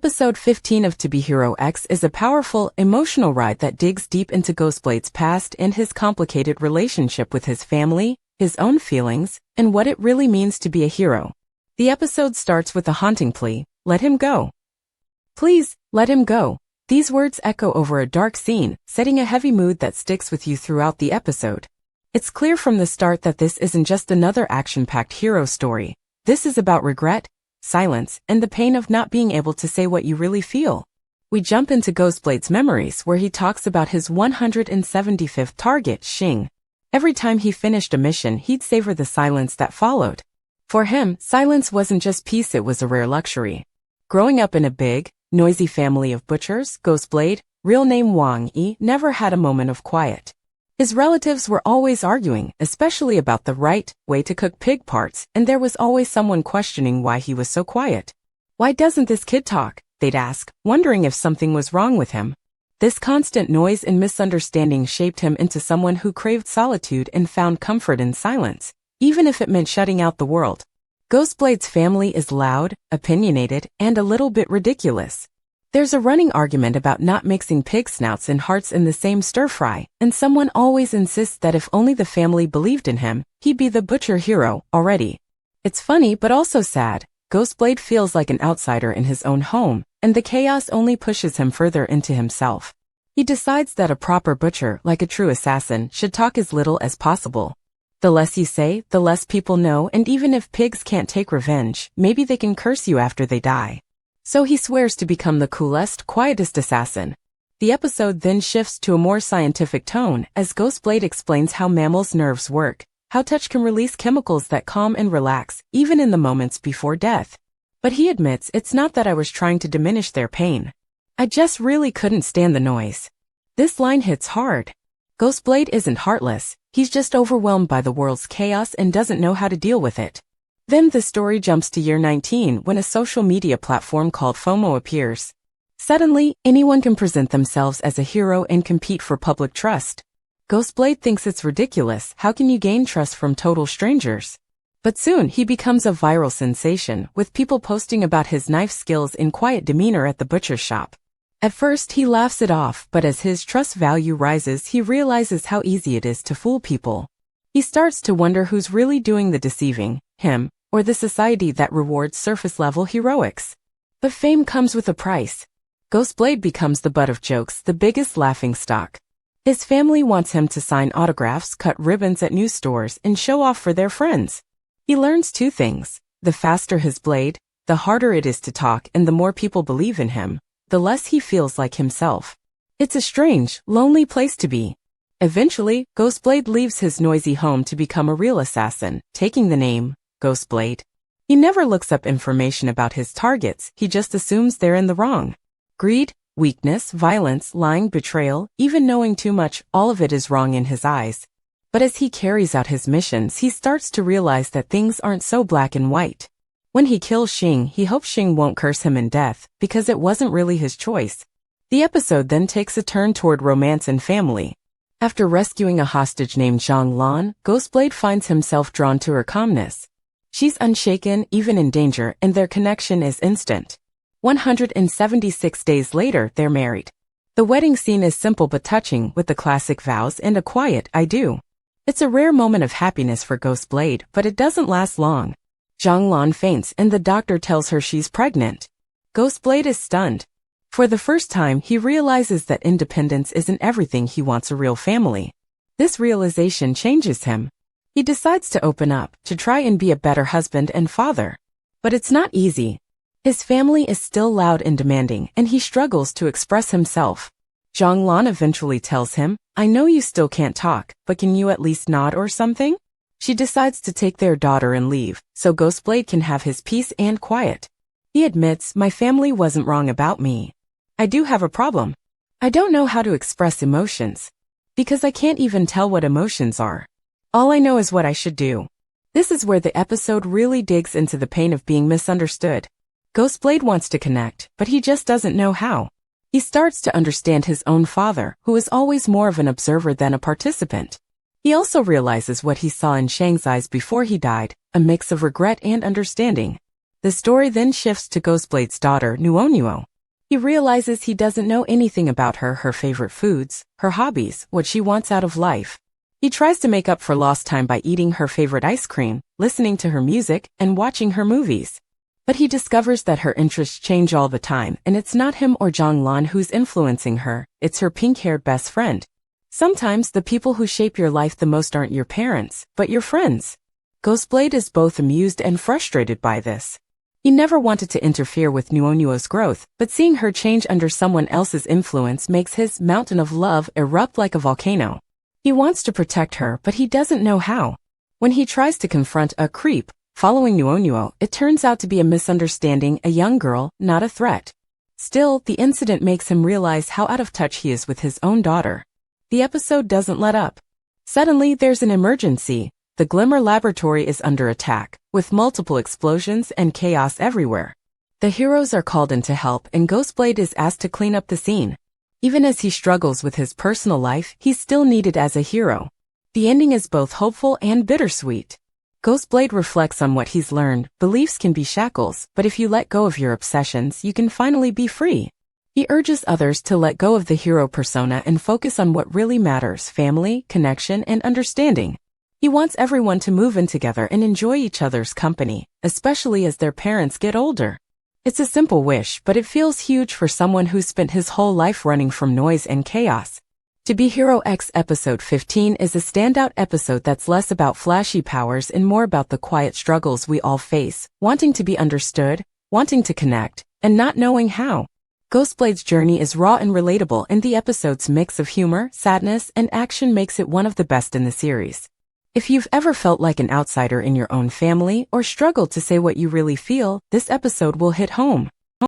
Episode 15 of To Be Hero X is a powerful, emotional ride that digs deep into Ghostblade's past and his complicated relationship with his family, his own feelings, and what it really means to be a hero. The episode starts with a haunting plea: let him go. Please, let him go. These words echo over a dark scene, setting a heavy mood that sticks with you throughout the episode. It's clear from the start that this isn't just another action-packed hero story. This is about regret, silence, and the pain of not being able to say what you really feel. We jump into Ghostblade's memories where he talks about his 175th target, Xing. Every time he finished a mission, he'd savor the silence that followed. For him, silence wasn't just peace, it was a rare luxury. Growing up in a big, noisy family of butchers, Ghostblade, real name Wang Yi, never had a moment of quiet. His relatives were always arguing, especially about the right way to cook pig parts, and there was always someone questioning why he was so quiet. Why doesn't this kid talk? They'd ask, wondering if something was wrong with him. This constant noise and misunderstanding shaped him into someone who craved solitude and found comfort in silence, even if it meant shutting out the world. Ghostblade's family is loud, opinionated, and a little bit ridiculous. There's a running argument about not mixing pig snouts and hearts in the same stir-fry, and someone always insists that if only the family believed in him, he'd be the butcher hero already. It's funny but also sad. Ghostblade feels like an outsider in his own home, and the chaos only pushes him further into himself. He decides that a proper butcher, like a true assassin, should talk as little as possible. The less you say, the less people know, and even if pigs can't take revenge, maybe they can curse you after they die. So he swears to become the coolest, quietest assassin. The episode then shifts to a more scientific tone as Ghostblade explains how mammals' nerves work, how touch can release chemicals that calm and relax, even in the moments before death. But he admits, it's not that I was trying to diminish their pain. I just really couldn't stand the noise. This line hits hard. Ghostblade isn't heartless, he's just overwhelmed by the world's chaos and doesn't know how to deal with it. Then the story jumps to year 19 when a social media platform called FOMO appears. Suddenly, anyone can present themselves as a hero and compete for public trust. Ghostblade thinks it's ridiculous. How can you gain trust from total strangers? But soon he becomes a viral sensation, with people posting about his knife skills and quiet demeanor at the butcher's shop. At first he laughs it off, but as his trust value rises, he realizes how easy it is to fool people. He starts to wonder who's really doing the deceiving, him, or the society that rewards surface-level heroics. But fame comes with a price. Ghostblade becomes the butt of jokes, the biggest laughingstock. His family wants him to sign autographs, cut ribbons at news stores, and show off for their friends. He learns two things: the faster his blade, the harder it is to talk, and the more people believe in him, the less he feels like himself. It's a strange, lonely place to be. Eventually, Ghostblade leaves his noisy home to become a real assassin, taking the name Ghostblade. He never looks up information about his targets, he just assumes they're in the wrong. Greed, weakness, violence, lying, betrayal, even knowing too much, all of it is wrong in his eyes. But as he carries out his missions, he starts to realize that things aren't so black and white. When he kills Xing, he hopes Xing won't curse him in death, because it wasn't really his choice. The episode then takes a turn toward romance and family. After rescuing a hostage named Zhang Lan, Ghostblade finds himself drawn to her calmness. She's unshaken, even in danger, and their connection is instant. 176 days later, they're married. The wedding scene is simple but touching, with the classic vows and a quiet "I do." It's a rare moment of happiness for Ghostblade, but it doesn't last long. Zhang Lan faints and the doctor tells her she's pregnant. Ghostblade is stunned. For the first time, he realizes that independence isn't everything. He wants a real family. This realization changes him. He decides to open up, to try and be a better husband and father. But it's not easy. His family is still loud and demanding, and he struggles to express himself. Zhang Lan eventually tells him, "I know you still can't talk, but can you at least nod or something?" She decides to take their daughter and leave, so Ghostblade can have his peace and quiet. He admits, "My family wasn't wrong about me. I do have a problem. I don't know how to express emotions. Because I can't even tell what emotions are. All I know is what I should do." This is where the episode really digs into the pain of being misunderstood. Ghostblade wants to connect, but he just doesn't know how. He starts to understand his own father, who is always more of an observer than a participant. He also realizes what he saw in Shang's eyes before he died, a mix of regret and understanding. The story then shifts to Ghostblade's daughter, Nuonuo. He realizes he doesn't know anything about her favorite foods, her hobbies, what she wants out of life. He tries to make up for lost time by eating her favorite ice cream, listening to her music, and watching her movies. But he discovers that her interests change all the time, and it's not him or Zhonglan who's influencing her, it's her pink-haired best friend. Sometimes the people who shape your life the most aren't your parents, but your friends. Ghostblade is both amused and frustrated by this. He never wanted to interfere with Nuonuo's growth, but seeing her change under someone else's influence makes his mountain of love erupt like a volcano. He wants to protect her, but he doesn't know how. When he tries to confront a creep, following Nuonuo, it turns out to be a misunderstanding, a young girl, not a threat. Still, the incident makes him realize how out of touch he is with his own daughter. The episode doesn't let up. Suddenly, there's an emergency. The Glimmer Laboratory is under attack, with multiple explosions and chaos everywhere. The heroes are called in to help, and Ghostblade is asked to clean up the scene. Even as he struggles with his personal life, he's still needed as a hero. The ending is both hopeful and bittersweet. Ghostblade reflects on what he's learned. Beliefs can be shackles, but if you let go of your obsessions, you can finally be free. He urges others to let go of the hero persona and focus on what really matters: family, connection, and understanding. He wants everyone to move in together and enjoy each other's company, especially as their parents get older. It's a simple wish, but it feels huge for someone who's spent his whole life running from noise and chaos. To Be Hero X Episode 15 is a standout episode that's less about flashy powers and more about the quiet struggles we all face, wanting to be understood, wanting to connect, and not knowing how. Ghostblade's journey is raw and relatable, and the episode's mix of humor, sadness, and action makes it one of the best in the series. If you've ever felt like an outsider in your own family or struggled to say what you really feel, this episode will hit home.